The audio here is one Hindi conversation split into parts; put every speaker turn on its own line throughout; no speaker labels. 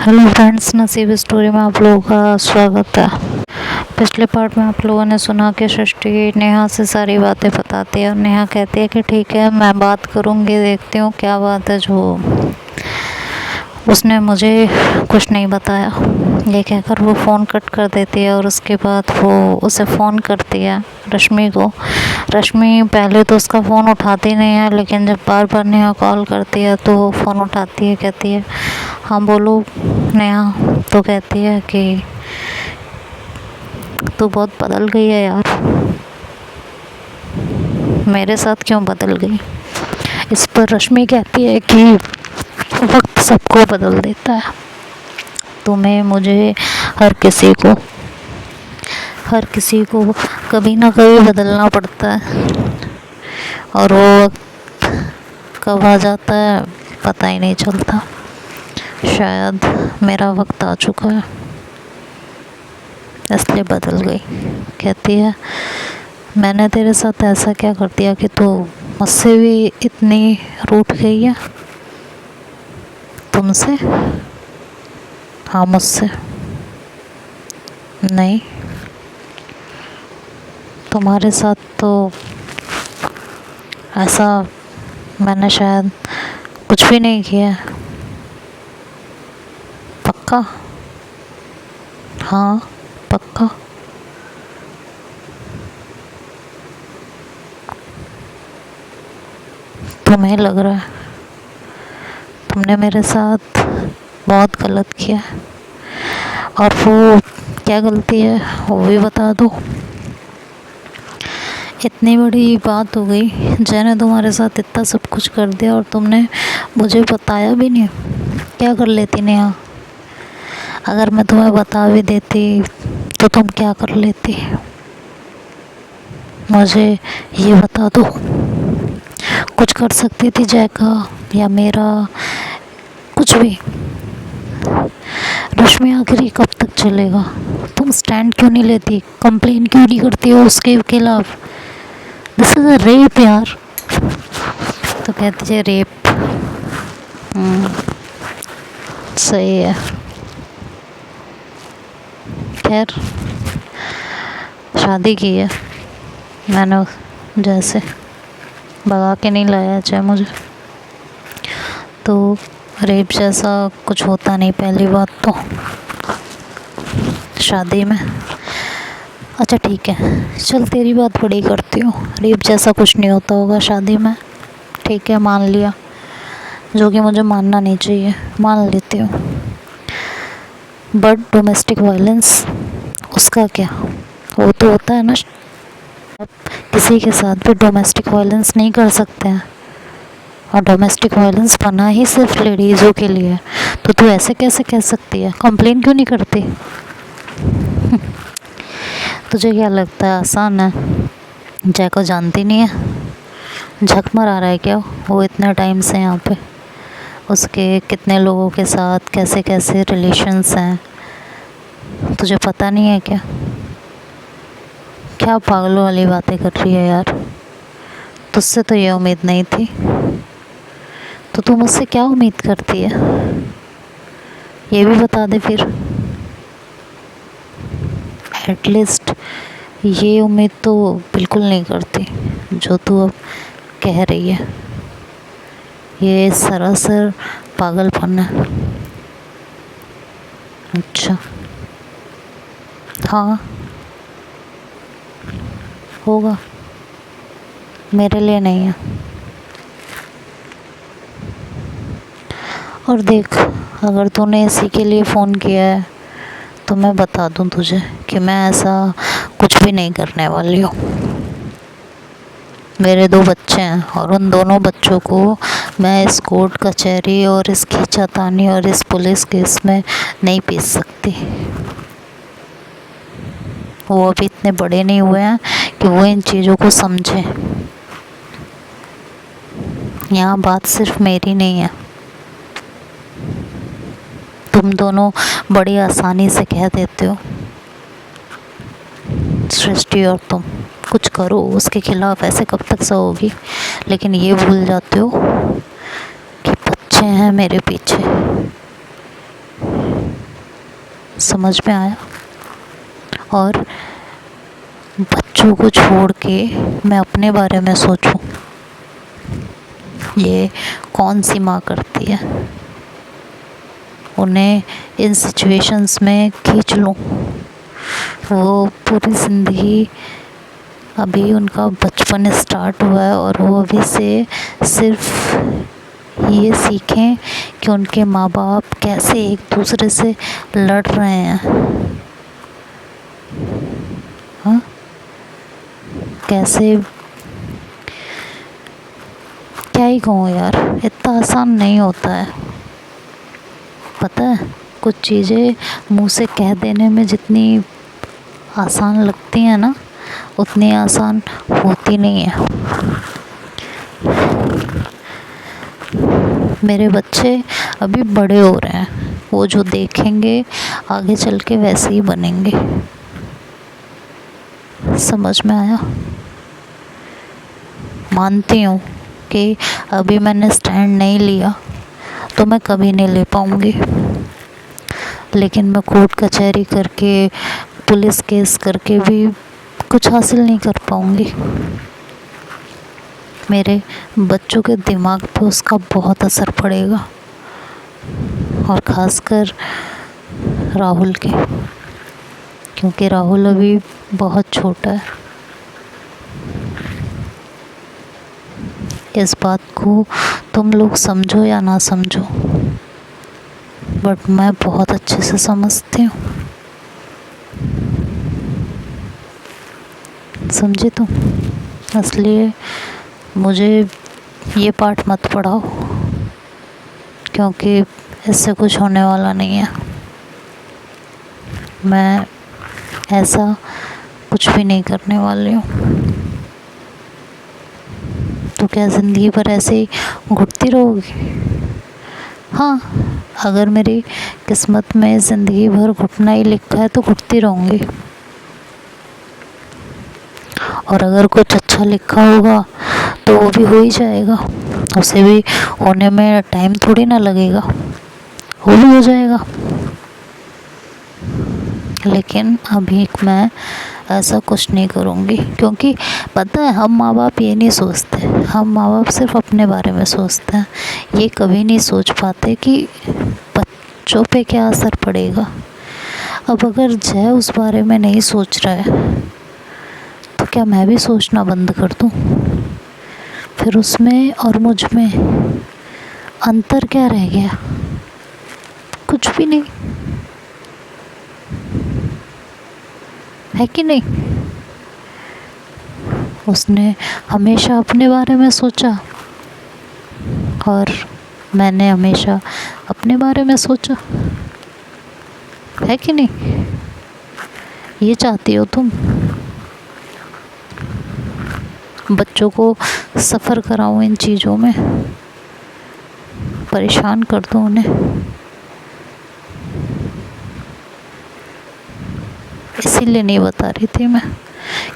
हेलो फ्रेंड्स, नसीब स्टोरी में आप लोगों का स्वागत है। पिछले पार्ट में आप लोगों ने सुना कि सृष्टि नेहा से सारी बातें बताती है और नेहा कहती है कि ठीक है, मैं बात करूँगी, देखती हूँ क्या बात है जो उसने मुझे कुछ नहीं बताया। ये कहकर वो फ़ोन कट कर देती है और उसके बाद वो उसे फ़ोन करती है रश्मि को। रश्मि पहले तो उसका फ़ोन उठाती नहीं है, लेकिन जब बार बार नेहा कॉल करती है तो वो फ़ोन उठाती है, कहती है हाँ बोलो नेहा। तो कहती है कि तू बहुत बदल गई है यार, मेरे साथ क्यों बदल गई। इस पर रश्मि कहती है कि वक्त सबको बदल देता है, तुम्हें, मुझे, हर किसी को कभी ना कभी बदलना पड़ता है और वो वक्त कब आ जाता है पता ही नहीं चलता। शायद मेरा वक्त आ चुका है, इसलिए बदल गई। कहती है मैंने तेरे साथ ऐसा क्या कर दिया कि तू मुझसे भी इतनी रूठ गई है। तुमसे? हाँ मुझसे। नहीं, तुम्हारे साथ तो ऐसा मैंने शायद कुछ भी नहीं किया। पक्का? हाँ पक्का। तुम्हें लग रहा है तुमने मेरे साथ बहुत गलत किया, और वो क्या गलती है वो भी बता दो। इतनी बड़ी बात हो गई, मैंने तुम्हारे साथ इतना सब कुछ कर दिया और तुमने मुझे बताया भी नहीं। क्या कर लेती नेहा? अगर मैं तुम्हें बता भी देती तो तुम क्या कर लेती? मुझे ये बता दो। कुछ कर सकती थी जय का या मेरा, कुछ भी। रश्मि आखिर कब तक चलेगा? तुम स्टैंड क्यों नहीं लेती, कंप्लेन क्यों नहीं करती हो उसके खिलाफ? दिस इज अ रेप यार। तो कहती है रेप। सही है। खैर शादी की है मैंने, जैसे भगा के नहीं लाया चाहे मुझे, तो रेप जैसा कुछ होता नहीं पहली बात तो शादी में। अच्छा ठीक है, चल तेरी बात बड़ी करती हूँ, रेप जैसा कुछ नहीं होता होगा शादी में। ठीक है मान लिया, जो कि मुझे मानना नहीं चाहिए, मान लेती हूँ। बट डोमेस्टिक वायलेंस, उसका क्या? वो तो होता है ना, आप किसी के साथ भी डोमेस्टिक वायलेंस नहीं कर सकते हैं, और डोमेस्टिक वायलेंस बना ही सिर्फ लेडीज़ों के लिए। तो तू ऐसे कैसे कह सकती है? कंप्लेन क्यों नहीं करती? तुझे क्या लगता है आसान है? जय को जानती नहीं है? झक मरा रहा है क्या वो इतने टाइम से यहाँ पे? उसके कितने लोगों के साथ कैसे कैसे रिलेशंस हैं, तुझे पता नहीं है क्या? क्या पागलों वाली बातें कर रही है यार, तुझसे तो ये उम्मीद नहीं थी। तो तू मुझसे क्या उम्मीद करती है ये भी बता दे फिर। एटलीस्ट ये उम्मीद तो बिल्कुल नहीं करती जो तू अब कह रही है। ये सरासर पागलपन है। अच्छा हाँ होगा, मेरे लिए नहीं है। और देख, अगर तूने इसी के लिए फ़ोन किया है तो मैं बता दूं तुझे कि मैं ऐसा कुछ भी नहीं करने वाली हूँ। मेरे 2 बच्चे हैं और उन दोनों बच्चों को मैं इस कोर्ट कचहरी और इस खींचातानी और इस पुलिस केस में नहीं पीस सकती। वो अभी इतने बड़े नहीं हुए हैं कि वो इन चीज़ों को समझें। यहाँ बात सिर्फ मेरी नहीं है, तुम दोनों बड़ी आसानी से कह देते हो सृष्टि और तुम कुछ करो उसके खिलाफ, ऐसे कब तक सहोगी? लेकिन ये भूल जाते हो कि बच्चे हैं मेरे पीछे। समझ में आया? और बच्चों को छोड़ के मैं अपने बारे में सोचूं, ये कौन सी माँ करती है? उन्हें इन सिचुएशंस में खींच लूं, वो पूरी ज़िंदगी, अभी उनका बचपन स्टार्ट हुआ है और वो अभी से सिर्फ ये सीखें कि उनके माँ बाप कैसे एक दूसरे से लड़ रहे हैं। हाँ, कैसे, क्या ही कहूँ यार, इतना आसान नहीं होता है। पता है, कुछ चीज़ें मुंह से कह देने में जितनी आसान लगती हैं ना, उतनी आसान होती नहीं है। मेरे बच्चे अभी बड़े हो रहे हैं, वो जो देखेंगे आगे चल के वैसे ही बनेंगे। समझ में आया? मानती हूँ कि अभी मैंने स्टैंड नहीं लिया तो मैं कभी नहीं ले पाऊँगी, लेकिन मैं कोर्ट कचहरी करके, पुलिस केस करके भी कुछ हासिल नहीं कर पाऊँगी। मेरे बच्चों के दिमाग पे उसका बहुत असर पड़ेगा, और ख़ासकर राहुल के, क्योंकि राहुल अभी बहुत छोटा है। इस बात को तुम लोग समझो या ना समझो, बट मैं बहुत अच्छे से समझती हूँ। समझे तुम? इसलिए मुझे ये पाठ मत पढ़ाओ, क्योंकि इससे कुछ होने वाला नहीं है। मैं ऐसा कुछ भी नहीं करने वाली हूँ। तो क्या ज़िंदगी भर ऐसे ही घुटती रहोगी? हाँ, अगर मेरी किस्मत में ज़िंदगी भर घुटना ही लिखा है तो घुटती रहूँगी, और अगर कुछ अच्छा लिखा होगा तो वो भी हो ही जाएगा, उसे भी होने में टाइम थोड़ी ना लगेगा, वो भी हो जाएगा। लेकिन अभी मैं ऐसा कुछ नहीं करूँगी, क्योंकि पता है, हम माँ बाप ये नहीं सोचते, हम माँ बाप सिर्फ अपने बारे में सोचते हैं। ये कभी नहीं सोच पाते कि बच्चों पे क्या असर पड़ेगा। अब अगर जय उस बारे में नहीं सोच रहा है तो क्या मैं भी सोचना बंद कर दूँ? फिर उसमें और मुझ में अंतर क्या रह गया? कुछ भी नहीं, है कि नहीं? उसने हमेशा अपने बारे में सोचा और मैंने हमेशा अपने बारे में सोचा, है कि नहीं? ये चाहती हो तुम? बच्चों को सफ़र कराऊं इन चीज़ों में, परेशान कर दूं उन्हें? इसीलिए नहीं बता रही थी मैं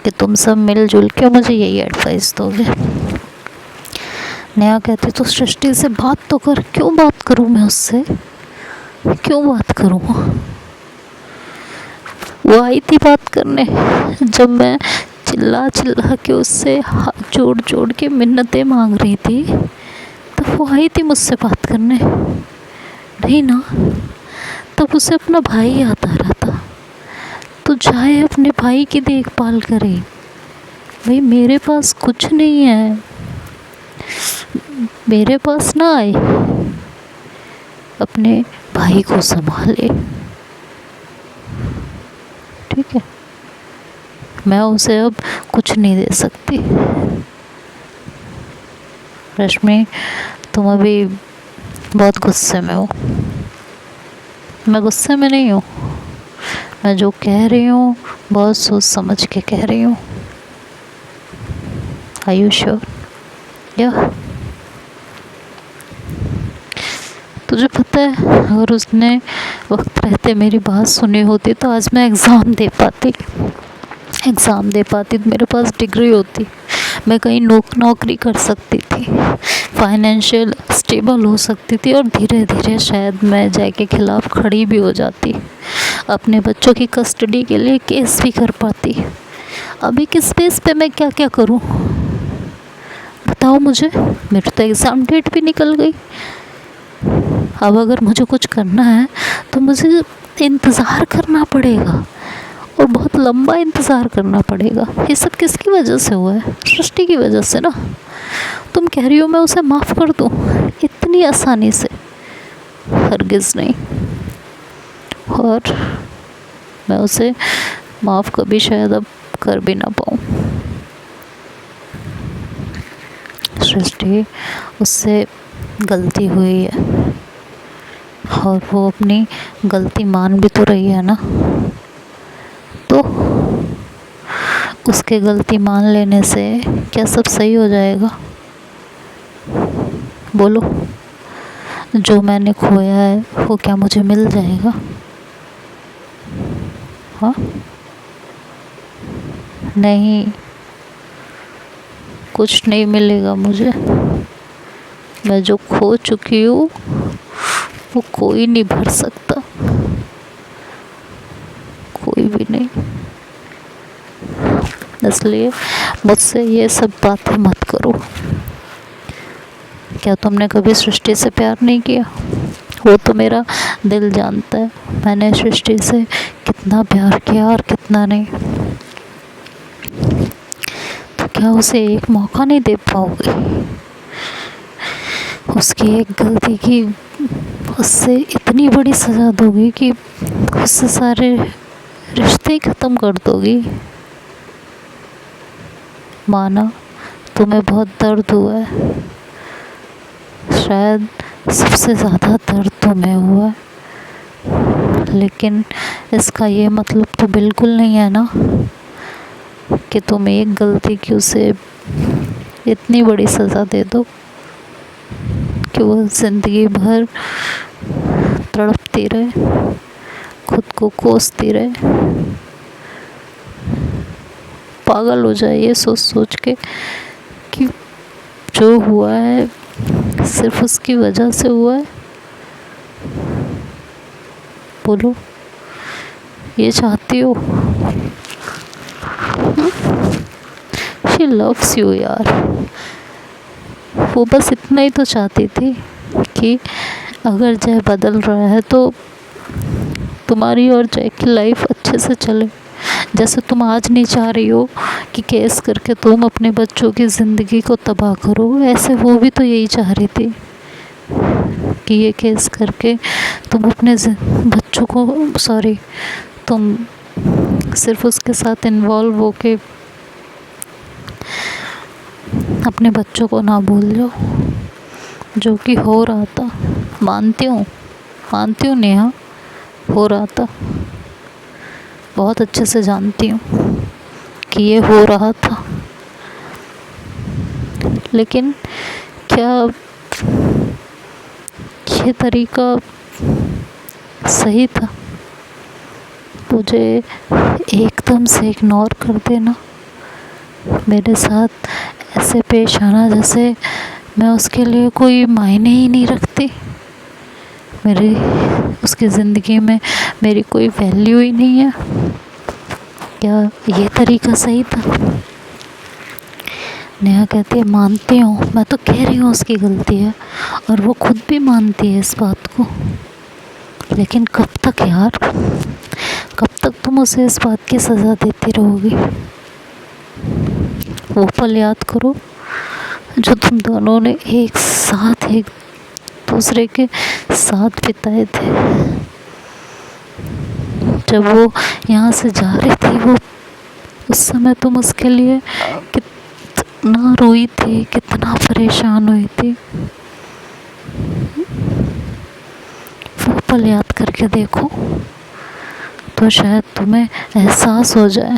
कि तुम सब मिलजुल के मुझे यही एडवाइस दोगे। नेहा कहती तो सृष्टि से बात तो कर। क्यों बात करूं मैं उससे? क्यों बात करूं? वो आई थी बात करने, जब मैं चिल्ला चिल्ला के उससे हाथ जोड़ जोड़ के मिन्नतें मांग रही थी, तब वो आई थी मुझसे बात करने। नहीं ना, तब उसे अपना भाई याद आ रहा था। तो जाए अपने भाई की देखभाल करे। भाई मेरे पास कुछ नहीं है, मेरे पास ना आए, अपने भाई को संभाले। ठीक है, मैं उसे अब कुछ नहीं दे सकती। रश्मि, तुम अभी बहुत गुस्से में हो। मैं गुस्से में नहीं हूँ, मैं जो कह रही हूँ बहुत सोच समझ के कह रही हूँ। Are you sure? या तुझे पता है, अगर उसने वक्त रहते मेरी बात सुनी होती तो आज मैं एग्ज़ाम दे पाती, तो मेरे पास डिग्री होती, मैं कहीं नौकरी कर सकती थी, फाइनेंशियल स्टेबल हो सकती थी, और धीरे धीरे शायद मैं जय के खिलाफ़ खड़ी भी हो जाती। अपने बच्चों की कस्टडी के लिए केस भी कर पाती। अभी किस बेस पे मैं क्या क्या करूं, बताओ मुझे। मेरी तो एग्ज़ाम डेट भी निकल गई। अब अगर मुझे कुछ करना है तो मुझे इंतज़ार करना पड़ेगा, और बहुत लंबा इंतज़ार करना पड़ेगा। ये सब किसकी वजह से हुआ है? सृष्टि की वजह से ना। तुम कह रही हो मैं उसे माफ़ कर दूँ इतनी आसानी से? हरगिज़ नहीं। और मैं उसे माफ़ कभी शायद अब कर भी ना पाऊँ। सृष्टि, उससे गलती हुई है और वो अपनी गलती मान भी तो रही है ना। तो उसके गलती मान लेने से क्या सब सही हो जाएगा? बोलो, जो मैंने खोया है वो क्या मुझे मिल जाएगा? हाँ, नहीं, कुछ नहीं मिलेगा मुझे। मैं जो खो चुकी हूँ वो कोई नहीं भर सकता, कोई भी नहीं। इसलिए मुझसे ये सब बातें मत करो। क्या तुमने कभी सृष्टि से प्यार नहीं किया? वो तो मेरा दिल जानता है मैंने सृष्टि से कितना प्यार किया और कितना नहीं। तो क्या उसे एक मौका नहीं दे पाओगे? उसकी एक गलती की उससे इतनी बड़ी सज़ा दोगी कि उससे सारे रिश्ते ही ख़त्म कर दोगी। माना तुम्हें बहुत दर्द हुआ है, शायद सबसे ज़्यादा दर्द तुम्हें हुआ है, लेकिन इसका ये मतलब तो बिल्कुल नहीं है ना कि तुम एक गलती की उसे इतनी बड़ी सज़ा दे दो कि वो ज़िंदगी भर तड़पती रहे, खुद को कोसती रहे, पागल हो जाए ये सोच सोच के कि जो हुआ है सिर्फ उसकी वजह से हुआ है। बोलो, ये चाहती हो? शी लव्स यू यार। वो बस इतना ही तो चाहती थी कि अगर जय बदल रहा है तो तुम्हारी और जय की लाइफ अच्छे से चले। जैसे तुम आज नहीं चाह रही हो कि केस करके तुम अपने बच्चों की ज़िंदगी को तबाह करो, ऐसे वो भी तो यही चाह रही थी कि ये केस करके तुम अपने बच्चों को तुम सिर्फ उसके साथ इन्वॉल्व होके अपने बच्चों को ना भूल जाओ, जो कि हो रहा था। मानती हूँ नेहा, हो रहा था। बहुत अच्छे से जानती हूँ कि ये हो रहा था, लेकिन क्या ये तरीका सही था? मुझे एकदम से इग्नोर कर देना, मेरे साथ ऐसे पेश आना जैसे मैं उसके लिए कोई मायने ही नहीं रखती, मेरी उसकी ज़िंदगी में मेरी कोई वैल्यू ही नहीं है। क्या ये तरीका सही था? नेहा कहती है मानती हूँ, मैं तो कह रही हूँ उसकी गलती है और वो खुद भी मानती है इस बात को, लेकिन कब तक यार, कब तक तुम उसे इस बात की सज़ा देती रहोगी? वो पल याद करो जो तुम दोनों ने एक साथ एक दूसरे के साथ बिताए थे। जब वो यहाँ से जा रही थी, वो उस समय तुम उसके लिए कितना रोई थी, कितना परेशान हुई थी। वो पल याद करके देखो तो शायद तुम्हें एहसास हो जाए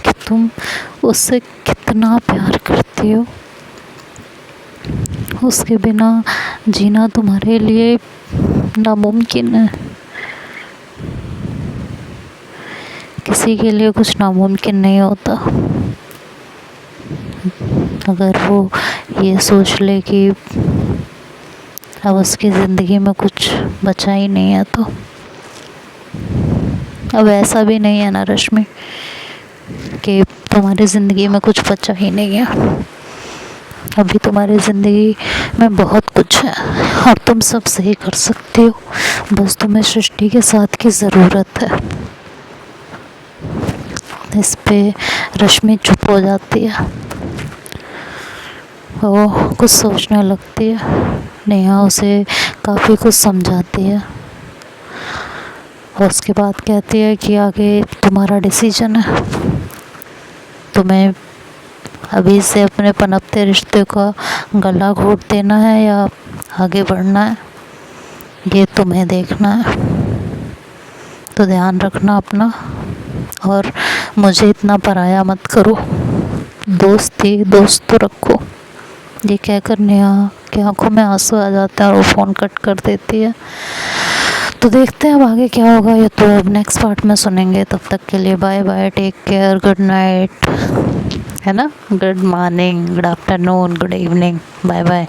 कि तुम उससे कितना प्यार करती हो। उसके बिना जीना तुम्हारे लिए नामुमकिन है। किसी के लिए कुछ नामुमकिन नहीं होता। अगर वो ये सोच ले कि अब उसकी ज़िंदगी में कुछ बचा ही नहीं है तो अब ऐसा भी नहीं है ना रश्मि कि तुम्हारी ज़िंदगी में कुछ बचा ही नहीं है। अभी तुम्हारी ज़िंदगी में बहुत कुछ है और तुम सब सही कर सकती हो, बस तुम्हें सृष्टि के साथ की ज़रूरत है। इस पे रश्मि चुप हो जाती है, वो कुछ सोचने लगती है। नेहा उसे काफ़ी कुछ समझाती है और उसके बाद कहती है कि आगे तुम्हारा डिसीजन है, तुम्हें अभी से अपने पनपते रिश्ते का गला घोट देना है या आगे बढ़ना है, ये तुम्हें देखना है। तो ध्यान रखना अपना और मुझे इतना पराया मत करो, दोस्त थी दोस्त तो रखो। ये कहकर नेहा की आंखों में आंसू आ जाते हैं और वो फ़ोन कट कर देती है। तो देखते हैं अब आगे क्या होगा, ये तो अब नेक्स्ट पार्ट में सुनेंगे। तब तक के लिए bye bye, take care, good night, है ना, good morning, good afternoon, good evening, bye bye.